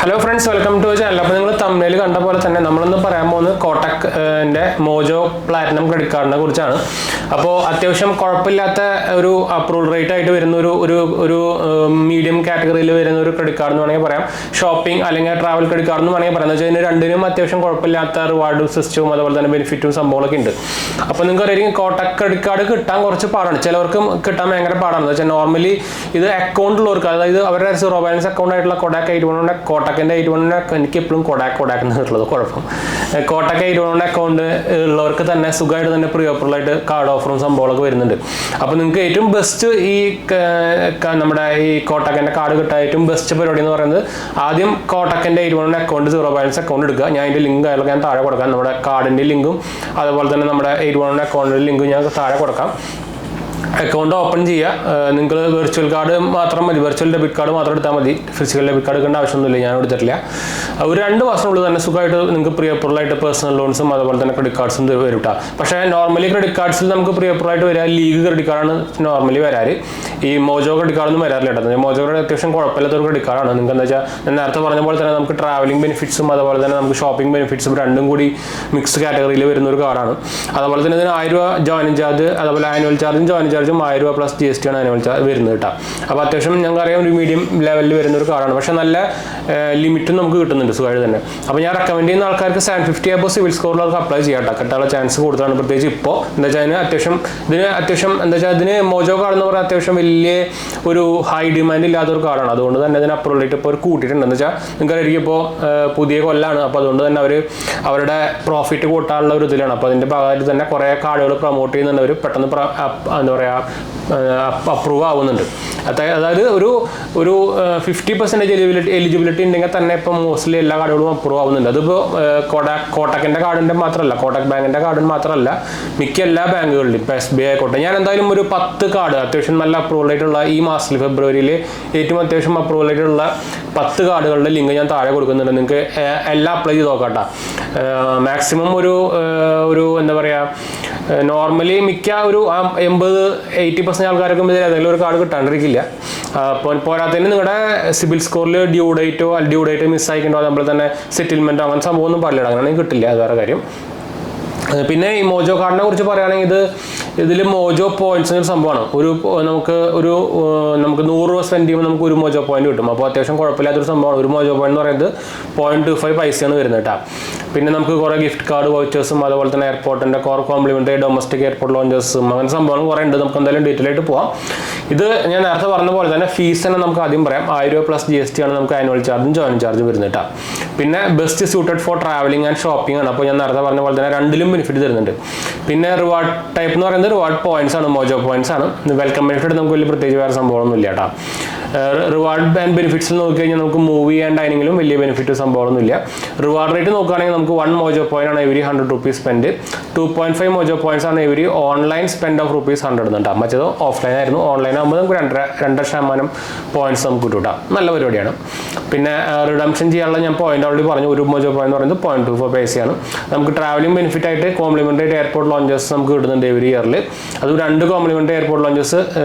Hello friends, welcome to channel. അപ്പോൾ നിങ്ങൾ തമ്മിൽ കണ്ട പോലെ തന്നെ നമ്മളിന്ന് പറയാൻ പോകുന്നത് കോട്ടക്കിൻ്റെ മോജോ പ്ലാറ്റിനം ക്രെഡിറ്റ് കാർഡിനെ കുറിച്ചാണ്. അപ്പോൾ അത്യാവശ്യം കുഴപ്പമില്ലാത്ത ഒരു അപ്രൂവൽ റേറ്റ് ആയിട്ട് വരുന്ന ഒരു മീഡിയം കാറ്റഗറിയിൽ വരുന്ന ഒരു ക്രെഡിറ്റ് കാർഡ് എന്ന് വേണമെങ്കിൽ പറയാം. ഷോപ്പിംഗ് അല്ലെങ്കിൽ ട്രാവൽ ക്രെഡിറ്റ് കാർഡ് എന്ന് വേണമെങ്കിൽ പറയാം. എന്ന് വെച്ചാൽ ഇതിന് രണ്ടിനും അത്യാവശ്യം കുഴപ്പമില്ലാത്ത റിവാർഡ് സിസ്റ്റവും അതുപോലെ തന്നെ ബെനിഫിറ്റും സംഭവങ്ങളൊക്കെ ഉണ്ട്. അപ്പോൾ നിങ്ങൾക്ക് അറിയാം, കോട്ടക് ക്രെഡിറ്റ് കാർഡ് കിട്ടാൻ കുറച്ച് പാടാണ്. ചിലവർക്കും കിട്ടാൻ ഭയങ്കര പാടാണ്. എന്ന് വെച്ചാൽ നോർമലി ഇത് അക്കൗണ്ട് ഉള്ളവർക്ക്, അതായത് അവരുടെ സീറോ ബാലൻസ് അക്കൗണ്ട് ആയിട്ടുള്ള കോട്ടക് 81 കോട്ടക്കിൻ്റെ 81 എനിക്ക് എപ്പോഴും കൊടാക്ക് എന്നുള്ളത് കുഴപ്പം. കോട്ടക് 81 അക്കൗണ്ട് ഉള്ളവർക്ക് തന്നെ സുഖമായിട്ട് തന്നെ പ്രീ ഓഫറിലായിട്ട് കാർഡ് ഓഫറും സംഭവങ്ങളൊക്കെ വരുന്നുണ്ട്. അപ്പോൾ നിങ്ങൾക്ക് ഏറ്റവും ബെസ്റ്റ് ഈ നമ്മുടെ ഈ കോട്ടക്കിൻ്റെ കാർഡ് കിട്ടാൻ ഏറ്റവും ബെസ്റ്റ് പരിപാടി എന്ന് പറയുന്നത്, ആദ്യം കോട്ടക്കിൻ്റെ 81 അക്കൗണ്ട് സീറോ ബാലൻസ് അക്കൗണ്ട് എടുക്കുക. ഞാൻ അതിൻ്റെ ലിങ്ക് അയാൾക്ക് ഞാൻ താഴെ കൊടുക്കാം. നമ്മുടെ കാർഡിൻ്റെ ലിങ്കും അതുപോലെ തന്നെ നമ്മുടെ 81 അക്കൗണ്ടിൻ്റെ ലിങ്കും ഞാൻ താഴെ കൊടുക്കാം. അക്കൗണ്ട് ഓപ്പൺ ചെയ്യുക. നിങ്ങൾ വെർച്വൽ കാർഡ് മാത്രം മതി, വെർച്വൽ ഡെബിറ്റ് കാർഡ് മാത്രം എടുത്താൽ മതി. ഫിസിക്കൽ ഡെബിറ്റ് കാർഡ് എടുക്കേണ്ട ആവശ്യമൊന്നുമില്ല, ഞാൻ എടുത്തിട്ടില്ല. ഒരു 2 മാസത്തിനുള്ളിൽ തന്നെ സുഖമായിട്ട് നിങ്ങൾക്ക് പ്രീ അപ്രൂവലായിട്ട് പേഴ്സണൽ ലോൺസും അതുപോലെ തന്നെ ക്രെഡിറ്റ് കാർഡ്സും വരും കേട്ടോ. പക്ഷേ നോർമലി ക്രെഡിറ്റ് കാർഡ്സിൽ നമുക്ക് പ്രീ അപ്രൂവലായിട്ട് വരിക ലീഗ് ക്രെഡിറ്റ് കാർഡാണ് നോർമലി വരാറ്. ഈ മോജോ ക്രെഡിറ്റ് കാർഡൊന്നും വരാറില്ല കേട്ടോ. മോജോ ക്രെഡിറ്റ് അത്യാവശ്യം കുഴപ്പമില്ലാത്ത ഒരു ക്രെഡിറ്റ് കാർഡാണ്. നിങ്ങൾക്ക് എന്താ വെച്ചാൽ ഞാൻ നേരത്തെ പറഞ്ഞ പോലെ തന്നെ നമുക്ക് ട്രാവലിംഗ് ബെനിഫിറ്റ്സും അതുപോലെ തന്നെ നമുക്ക് ഷോപ്പിംഗ് ബെനിഫിറ്റ്സും രണ്ടും കൂടി മിക്സ് കാറ്റഗറിയിൽ വരുന്ന ഒരു കാർഡാണ്. അതുപോലെ തന്നെ ഇതിന് 1000 രൂപ ജോയിനിങ് ചാർജ്, അതുപോലെ ആനുവൽ ചാർജും ജോയിനിങ് ചാർജും 1000 രൂപ പ്ലസ് GST ആണ് ആനുവൽ ചാർജ് വരുന്നത് കേട്ടോ. അപ്പോൾ അത്യാവശ്യം ഞങ്ങൾക്കറിയാം ഒരു മീഡിയം ലെവലിൽ വരുന്ന ഒരു കാർഡാണ്. പക്ഷേ നല്ല ലിമിറ്റും നമുക്ക് കിട്ടുന്നുണ്ട് സുഖമായിട്ട് തന്നെ. അപ്പോൾ ഞാൻ റെക്കമെൻഡ് ചെയ്യുന്ന ആൾക്കാർക്ക് 750 അബോ സിവിൽ സ്കോറിലൊക്കെ അപ്ലൈ ചെയ്യാം കേട്ടോ. കിട്ടാനുള്ള ചാൻസ് കൂടുതലാണ്, പ്രത്യേകിച്ച് ഇപ്പോൾ. എന്താ വെച്ചാൽ ഇതിന് അത്യാവശ്യം എന്താ വെച്ചാൽ ഇതിന് മോജോ കാർഡ് എന്ന് പറഞ്ഞാൽ അത്യാവശ്യം വലിയ ഒരു ഹൈ ഡിമാൻഡ് ഇല്ലാത്തൊരു കാർഡാണ്. അതുകൊണ്ട് തന്നെ ഇതിന് അപ്രൂവൽ റേറ്റ് ഇപ്പോൾ കൂട്ടിയിട്ടുണ്ട്. എന്ന് വെച്ചാൽ നിങ്ങൾക്കറിയാം ഇപ്പോൾ പുതിയ കൊല്ലാണ്. അപ്പോൾ അതുകൊണ്ട് തന്നെ അവരുടെ പ്രോഫിറ്റ് കൂട്ടാനുള്ള ഒരു ഇതിലാണ്. അപ്പോൾ അതിൻ്റെ ഭാഗമായിട്ട് തന്നെ കുറേ കാർഡുകൾ പ്രൊമോട്ട് ചെയ്യുന്നുണ്ട്. അവർ പെട്ടെന്ന് എന്താ പറയുക അപ്രൂവ് ആവുന്നുണ്ട്. അതായത് ഒരു 50% എലിജിബിലിറ്റി ഉണ്ടെങ്കിൽ തന്നെ ഇപ്പം മോസ്റ്റ്ലി എല്ലാ കാർഡുകളും അപ്രൂവ് ആവുന്നുണ്ട്. അതിപ്പോൾ കോട്ടക്കിൻ്റെ കാർഡിൻ്റെ മാത്രമല്ല, കോട്ടക് ബാങ്കിൻ്റെ കാർഡിന് മാത്രമല്ല, മിക്ക എല്ലാ ബാങ്കുകളിലും ഇപ്പോൾ SBI ആയിക്കോട്ടെ. ഞാൻ എന്തായാലും ഒരു 10 കാർഡ് അത്യാവശ്യം നല്ല അപ്രൂവൽ ആയിട്ടുള്ള ഈ മാസത്തിൽ ഫെബ്രുവരിയിൽ ഏറ്റവും അത്യാവശ്യം അപ്രൂവൽ ആയിട്ടുള്ള 10 കാർഡുകളുടെ ലിങ്ക് ഞാൻ താഴെ കൊടുക്കുന്നുണ്ട്. നിങ്ങൾക്ക് എല്ലാം അപ്ലൈ ചെയ്ത് നോക്കാം കേട്ടോ. മാക്സിമം ഒരു എന്താ പറയുക, നോർമലി മിക്ക ഒരു 80-80% ആൾക്കാർക്കും ഇതിൽ ഏതെങ്കിലും ഒരു കാർഡ് കിട്ടാണ്ടിരിക്കില്ല. അപ്പോൾ പോരാത്തതിന് നിങ്ങളുടെ സിബിൽ സ്കോറിൽ ഡ്യൂ ഡേറ്റ് മിസ്സായിക്കണ്ടോ, അതുപോലെ തന്നെ സെറ്റിൽമെൻറ്റോ അങ്ങനെ സംഭവമൊന്നും പാടില്ല. അങ്ങനെയാണെങ്കിൽ കിട്ടില്ല, അത് വേറെ കാര്യം. പിന്നെ ഈ മോജോ കാർഡിനെ കുറിച്ച് പറയുകയാണെങ്കിൽ ഇതിൽ മോജോ പോയിന്റ്സ് എന്നൊരു സംഭവമാണ്. നമുക്ക് 100 രൂപ സ്പെൻഡ് ചെയ്യുമ്പോൾ നമുക്ക് ഒരു മോജോ പോയിന്റ് കിട്ടും. അപ്പോൾ അത്യാവശ്യം കുഴപ്പമില്ലാത്തൊരു സംഭവമാണ്. ഒരു മോജോ പോയിന്റ് എന്ന് പറയുന്നത് 0.25 പൈസയാണ് വരുന്നത് കേട്ടോ. പിന്നെ നമുക്ക് കുറേ ഗിഫ്റ്റ് കാർഡ് വൗച്ചേഴ്സും അതുപോലെ തന്നെ എയർപോർട്ടിൻ്റെ കോംപ്ലിമെൻ്ററി ഡൊമസ്റ്റിക് എയർപോർട്ട് ലോഞ്ചേഴ്സും അങ്ങനെ സംഭവങ്ങൾ കുറേ ഉണ്ട്. നമുക്ക് എന്തായാലും ഡീറ്റെയിൽ ആയിട്ട് പോകാം. ഇത് ഞാൻ നേരത്തെ പറഞ്ഞ പോലെ തന്നെ ഫീസ് തന്നെ നമുക്ക് ആദ്യം പറയാം. 1000 രൂപ പ്ലസ് GST ആണ് നമുക്ക് ആനുവൽ ചാർജും ജോയിനിങ് ചാർജും വരുന്നത് കേട്ടോ. പിന്നെ best suited four travelling and shopping ആണ്. അപ്പോൾ ഞാൻ നേരത്തെ പറഞ്ഞ പോലെ തന്നെ രണ്ടിലും ബെനിഫിറ്റ് തരുന്നുണ്ട്. പിന്നെ റിവാർഡ് ടൈപ്പ് എന്ന് പറയുന്നത് റിവാർഡ് പോയിന്റ്സ് ആണ്, മോജോ പോയിന്റ്സ് ആണ്. വെൽക്കം ബെനിഫിറ്റ് നമുക്ക് വലിയ പ്രത്യേകിച്ച് വേറെ സംഭവമൊന്നും ഇല്ല കേട്ടോ. റിവാർഡ് ആൻഡ് ബെനിഫിറ്റ്സിൽ നോക്കിക്കഴിഞ്ഞാൽ നമുക്ക് മൂവി ആൻഡ് ഡൈനിങ്ങിലും വലിയ ബെനിഫിറ്റ് സംഭവമൊന്നുമില്ല. റിവാർഡ് റേറ്റ് നോക്കുകയാണെങ്കിൽ നമുക്ക് 1 മോജോ പോയിന്റ് ആണ് every 100 rupees spend. 2.5 mojo points ആണ് എവരി ഓൺലൈൻ സ്പെൻഡ് ഓഫ് ₹100 എന്നുണ്ടാ. മറ്റേത് ഓഫ്ലൈൻ ആയിരുന്നു. ഓൺലൈൻ ആകുമ്പോൾ നമുക്ക് 2.5% പോയിന്റ്സ് നമുക്ക് കിട്ടും. നല്ല പരിപാടിയാണ്. പിന്നെ റിഡംഷൻ ചെയ്യാനുള്ള ഞാൻ പോയിന്റ് ഓൾറെഡി പറഞ്ഞു. ഒരു മോജോ പോയിന്റ് എന്ന് പറയുന്നത് 0.24 പൈസയാണ്. നമുക്ക് ട്രാവലിംഗ് ബെനിഫിറ്റ് ആയിട്ട് കോംപ്ലിമെൻ്ററി എയർപോർട്ട് ലോഞ്ചേഴ്സ് നമുക്ക് കിട്ടുന്നുണ്ട് എവരി ഇയറിൽ. അത് 2 കോംപ്ലിമെൻ്ററി എയർപോർട്ട് ലോഞ്ചേഴ്സ്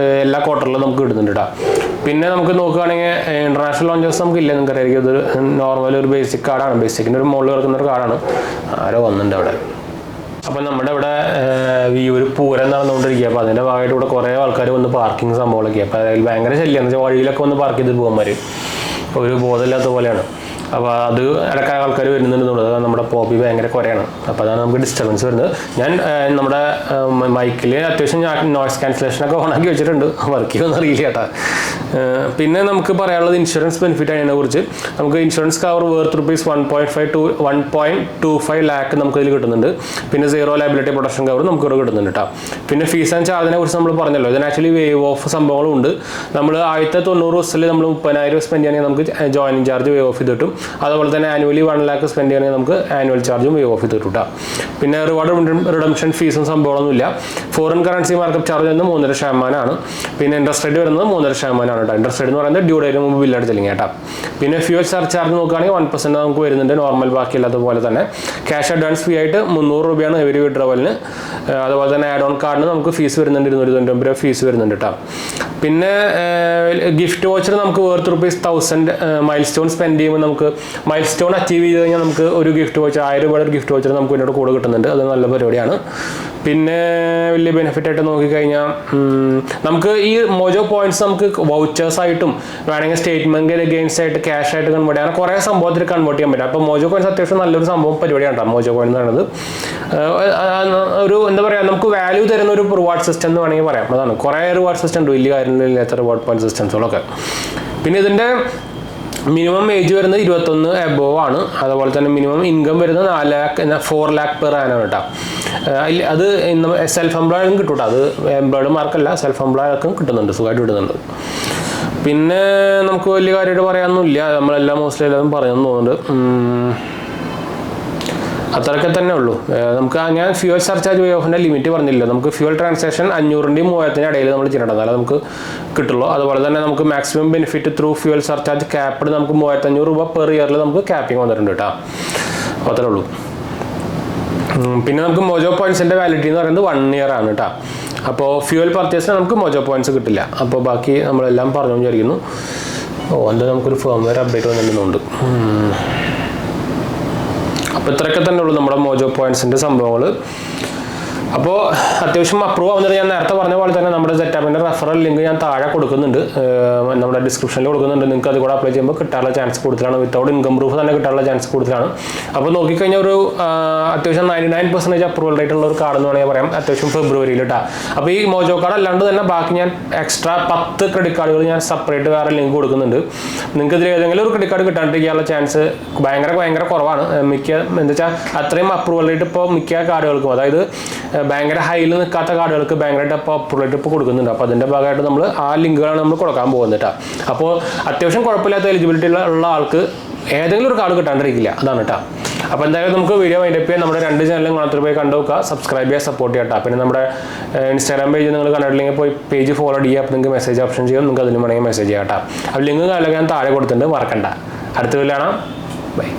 എല്ലാ ക്വാർട്ടറിലും നമുക്ക് കിട്ടുന്നുണ്ട് കേട്ടോ. പിന്നെ നമുക്ക് നോക്കുകയാണെങ്കിൽ ഇന്റർനാഷണൽ ലോഞ്ചേഴ്സ് നമുക്ക് ഇല്ല. നിങ്ങൾക്കറിയാം, ഇതൊരു നോർമൽ ഒരു ബേസിക് കാർഡാണ്. ബേസിക്കിൻ്റെ ഒരു മുകളിൽ കിടക്കുന്ന ഒരു കാർഡാണ്. ആരോ വന്നിട്ടുണ്ട് അവിടെ. അപ്പം നമ്മുടെ ഇവിടെ ഒരു പൂരം നടന്നുകൊണ്ടിരിക്കുക. അപ്പോൾ അതിൻ്റെ ഭാഗമായിട്ട് ഇവിടെ കുറേ ആൾക്കാർ വന്ന് പാർക്കിംഗ് സംഭവങ്ങളൊക്കെ. അപ്പോൾ അതിൽ ഭയങ്കര ശല്യം. എന്ന് വെച്ചാൽ വഴിയിലൊക്കെ വന്ന് പാർക്ക് ചെയ്ത് പോകുമാർ ഒരു ബോധമില്ലാത്ത പോലെയാണ്. അപ്പോൾ അത് ഇടയ്ക്ക് ആൾക്കാർ വരുന്നുണ്ടെന്നുള്ളത് നമ്മുടെ പോപ്പി ഭയങ്കര കുറയാണ്. അപ്പോൾ അതാണ് നമുക്ക് ഡിസ്റ്റർബൻസ് വരുന്നത്. ഞാൻ നമ്മുടെ മൈക്കിൽ അത്യാവശ്യം നോയ്സ് ക്യാൻസലേഷനൊക്കെ ഓണാക്കി വെച്ചിട്ടുണ്ട്. വർക്ക് ചെയ്യുമെന്ന് അറിയില്ല കേട്ടോ. പിന്നെ നമുക്ക് പറയാനുള്ളത് ഇൻഷുറൻസ് ബെനിഫിറ്റ് അതിനെ കുറിച്ച്. നമുക്ക് insurance cover worth ₹1.5 to 1.25 lakh നമുക്ക് ഇതിൽ കിട്ടുന്നുണ്ട്. പിന്നെ 0 ലയബിലിറ്റി പ്രൊട്ടക്ഷൻ കവർ നമുക്ക് ഇവിടെ കിട്ടുന്നുണ്ട് കേട്ടോ. പിന്നെ ഫീസ് ആൻഡ് ചാർജിനെ കുറിച്ച് നമ്മൾ പറഞ്ഞല്ലോ. ഇതിന് ആക്ച്വലി വേവ് ഓഫ് സംഭവങ്ങളും ഉണ്ട്. നമ്മൾ ആദ്യത്തെ 90 ദിവസത്തിൽ നമ്മൾ 30,000 സ്പെൻഡ് ചെയ്യണമെങ്കിൽ നമുക്ക് ജോയിനിങ് ചാർജ് വേവ് ഓഫ് ചെയ്ത് കിട്ടും. അതുപോലെ തന്നെ ആനുവലി 1 lakh സ്പെൻഡ് ചെയ്യണമെങ്കിൽ നമുക്ക് ആനുവൽ ചാർജും വേവ് ഓഫ് ചെയ്ത് കിട്ടും. പിന്നെ റിവാർഡ് റിഡംഷൻ ഫീസും സംഭവമൊന്നുമില്ല. ഫോറിൻ കറൻസി മാർക്കറ്റ് ചാർജ് വരുന്നത് 3.5%. പിന്നെ ഇൻട്രസ്റ്റ് റേറ്റ് വരുന്നത് 3.5% കേട്ടോ. ഇൻട്രസ്റ്റ് റേറ്റ് എന്ന് പറയുന്നത് ഡ്യൂ ഡേറ്റിന് മുമ്പ് ബില്ലടിച്ചില്ലെങ്കിൽ കേട്ടോ. പിന്നെ ഫ്യൂൽ ചാർജ് നോക്കുകയാണെങ്കിൽ 1% നമുക്ക് വരുന്നുണ്ട്, നോർമൽ ബാക്കിയല്ലാത്ത പോലെ തന്നെ. ക്യാഷ് അഡ്വാൻസ് ഫീ ആയിട്ട് 300 രൂപയാണ് എവരി വിഡ്രോവലിന്. അതുപോലെ തന്നെ ആഡ് ഓൺ കാർഡിന് നമുക്ക് ഫീസ് വരുന്നുണ്ട് 299 രൂപ ഫീസ് വരുന്നുണ്ട് കേട്ടോ. പിന്നെ ഗിഫ്റ്റ് വോച്ചർ നമുക്ക് വർത്ത് ₹1000 മൈൽ സ്റ്റോൺ സ്പെൻഡ് ചെയ്യുമ്പോൾ നമുക്ക് മൈൽ സ്റ്റോൺ അച്ചീവ് ചെയ്ത് കഴിഞ്ഞാൽ നമുക്ക് ഒരു ഗിഫ്റ്റ് വോച്ചർ 1000 രൂപയുടെ ഒരു ഗിഫ്റ്റ് വോച്ചർ നമുക്ക് ഇതിനോട് കൂടെ കിട്ടുന്നുണ്ട്. അത് നല്ല പരിപാടിയാണ്. പിന്നെ വലിയ ബെനിഫിറ്റ് ആയിട്ട് നോക്കിക്കഴിഞ്ഞാൽ നമുക്ക് ഈ മോജോ പോയിന്റ്സ് നമുക്ക് വൗച്ചേഴ്സ് ആയിട്ടും വേണമെങ്കിൽ സ്റ്റേറ്റ്മെന്റ് ഗെയിൻസ് ആയിട്ട് ക്യാഷ് ആയിട്ട് കൺവേർട്ട് ചെയ്യാൻ കുറേ സംഭവത്തിൽ കൺവേർട്ട് ചെയ്യാൻ പറ്റും. അപ്പോൾ മോജോ പോയിന്റ്സ് അത്യാവശ്യം നല്ലൊരു സംഭവം പരിപാടിയാണ് മോജോ പോയിന്റ് എന്ന് പറയുന്നത്. ഒരു എന്താ പറയുക, നമുക്ക് വാല്യൂ തരുന്ന ഒരു റിവാർഡ് സിസ്റ്റം എന്ന് വേണമെങ്കിൽ പറയാം. അതാണ് കുറേ റിവാർഡ് സിസ്റ്റം ഉണ്ട്, വലിയ കാര്യങ്ങളില്ലാത്ത റിവാർഡ് പോയിന്റ് സിസ്റ്റംസുകളൊക്കെ. പിന്നെ ഇതിൻ്റെ മിനിമം ഏജ് വരുന്നത് 21 എബോവ് ആണ്. അതുപോലെ തന്നെ മിനിമം ഇൻകം വരുന്നത് 4 lakh പെർ ആനം കേട്ടോ. അത് സെൽഫ് എംപ്ലോയ്ഡും കിട്ടും കേട്ടോ. അത് എംപ്ലോയ്ഡുമാർക്കല്ല, സെൽഫ് എംപ്ലോയ്ഡർക്കും കിട്ടുന്നുണ്ട്, സുഖമായിട്ട് കിട്ടുന്നുണ്ട്. പിന്നെ നമുക്ക് വലിയ കാര്യമായിട്ട് പറയാനൊന്നുമില്ല, നമ്മളെല്ലാം മോസ്റ്റ്ലി എല്ലാവരും പറയുമെന്ന് തോന്നുന്നുണ്ട്. അത്രയൊക്കെ തന്നെ ഉള്ളൂ. നമുക്ക് ഞാൻ ഫ്യൂവൽ സർചാർജ് വേ ഓഫിൻ്റെ ലിമിറ്റ് പറഞ്ഞില്ല. നമുക്ക് ഫ്യൂവൽ ട്രാൻസാക്ഷൻ 500-ൻ്റെയും 3000-ൻ്റെയും ഇടയിൽ നമ്മൾ ചെയ്യണം, എന്നാലും നമുക്ക് കിട്ടുള്ളൂ. അതുപോലെ തന്നെ നമുക്ക് maximum benefit through fuel surcharge capped നമുക്ക് 3500 രൂപ പെർ ഇയറിൽ നമുക്ക് ക്യാപ്പിംഗ് വന്നിട്ടുണ്ട് കേട്ടോ. അപ്പോൾ അത്രേ ഉള്ളൂ. പിന്നെ നമുക്ക് മോജോ പോയിന്റ്സിൻ്റെ വാലിഡിറ്റി എന്ന് പറയുന്നത് 1 year ആണ് കേട്ടോ. അപ്പോൾ ഫ്യൂവൽ പർച്ചേസിന് നമുക്ക് മോജോ പോയിന്റ്സ് കിട്ടില്ല. അപ്പോൾ ബാക്കി നമ്മളെല്ലാം പറഞ്ഞു വിചാരിക്കുന്നു. എന്താ നമുക്കൊരു ഫേംവെയർ അപ്ഡേറ്റ് വന്നിട്ടുന്നുണ്ട്. അപ്പോൾ ഇത്രയൊക്കെ തന്നെ ഉള്ളൂ നമ്മുടെ മോജോ പോയിന്റ്സിൻ്റെ സംഭവങ്ങൾ. അപ്പോൾ അത്യാവശ്യം അപ്രൂവ് ആവുന്നത് ഞാൻ നേരത്തെ പറഞ്ഞ പോലെ തന്നെ നമ്മുടെ സെറ്റപ്പിൻ്റെ റെഫറൽ ലിങ്ക് ഞാൻ താഴെ കൊടുക്കുന്നുണ്ട്, നമ്മുടെ ഡിസ്ക്രിപ്ഷനിൽ കൊടുക്കുന്നുണ്ട്. നിങ്ങൾക്ക് അത് കൂടെ അപ്ലൈ ചെയ്യുമ്പോൾ കിട്ടാനുള്ള ചാൻസ് കൂടുതലാണ്. വിത്തൗട്ട് ഇൻകം പ്രൂഫ് തന്നെ കിട്ടാനുള്ള ചാൻസ് കൂടുതലാണ്. അപ്പോൾ നോക്കിക്കഴിഞ്ഞാൽ ഒരു അത്യാവശ്യം 99% അപ്രൂവൽ റേറ്റ് ഉള്ള ഒരു കാർഡ് എന്ന് വേണമെങ്കിൽ പറയാം, അത്യാവശ്യം ഫെബ്രുവരിയിൽ കേട്ടോ. അപ്പോൾ ഈ മോജോ കാർഡ് അല്ലാണ്ട് തന്നെ ബാക്കി ഞാൻ എക്സ്ട്രാ 10 ക്രെഡിറ്റ് കാർഡുകൾ ഞാൻ സെപ്പറേറ്റ് വേറെ ലിങ്ക് കൊടുക്കുന്നുണ്ട്. നിങ്ങൾക്ക് ഇതിൽ ഏതെങ്കിലും ഒരു ക്രെഡിറ്റ് കാർഡ് കിട്ടാണ്ടിരിക്കാനുള്ള ചാൻസ് ഭയങ്കര കുറവാണ്. എന്താ വെച്ചാൽ അത്രയും അപ്രൂവൽ റേറ്റ് ഇപ്പോൾ മിക്ക കാർഡുകൾക്കും, അതായത് ഭയങ്കര ഹൈയിൽ നിൽക്കാത്ത കാർഡുകൾക്ക് ഭയങ്കരമായിട്ട് ഇപ്പോൾ അപ്രൂവൽ റേറ്റ് ഇപ്പോൾ കൊടുക്കുന്നുണ്ട്. അപ്പോൾ അതിൻ്റെ ഭാഗമായിട്ട് നമ്മൾ ആ ലിങ്കുകളാണ് നമ്മൾ കൊടുക്കാൻ പോകുന്നത് കേട്ടോ. അപ്പോൾ അത്യാവശ്യം കുഴപ്പമില്ലാത്ത എലിജിബിലിറ്റി ഉള്ള ആൾക്ക് ഏതെങ്കിലും ഒരു കാർഡ് കിട്ടാണ്ടിരിക്കില്ല, അതാണ് കേട്ടോ. അപ്പോൾ എന്തായാലും നമുക്ക് വീഡിയോ വൈൻഡപ്പ് ചെയ്യാൻ നമ്മുടെ 2 ചാനലും കാണാത്ത പോയി കണ്ടു നോക്കുക, സബ്സ്ക്രൈബ് ചെയ്യുക, സപ്പോർട്ട് ചെയ്യാം കേട്ടോ. പിന്നെ നമ്മുടെ ഇൻസ്റ്റാഗ്രാം പേജ് നിങ്ങൾ കണ്ടിട്ടില്ലെങ്കിൽ പോയി പേജ് ഫോളോ ചെയ്യുക. അപ്പോൾ നിങ്ങൾക്ക് മെസ്സേജ് ഓപ്ഷൻ ചെയ്യും, നിങ്ങൾക്ക് അതിന് വേണമെങ്കിൽ മെസ്സേജ് ചെയ്യാം കേട്ടോ. അപ്പോൾ ലിങ്ക് ഞാൻ താഴെ കൊടുത്തിട്ടുണ്ട്, മറക്കണ്ട. അടുത്ത വീഡിയോ കാണാം, ബൈ.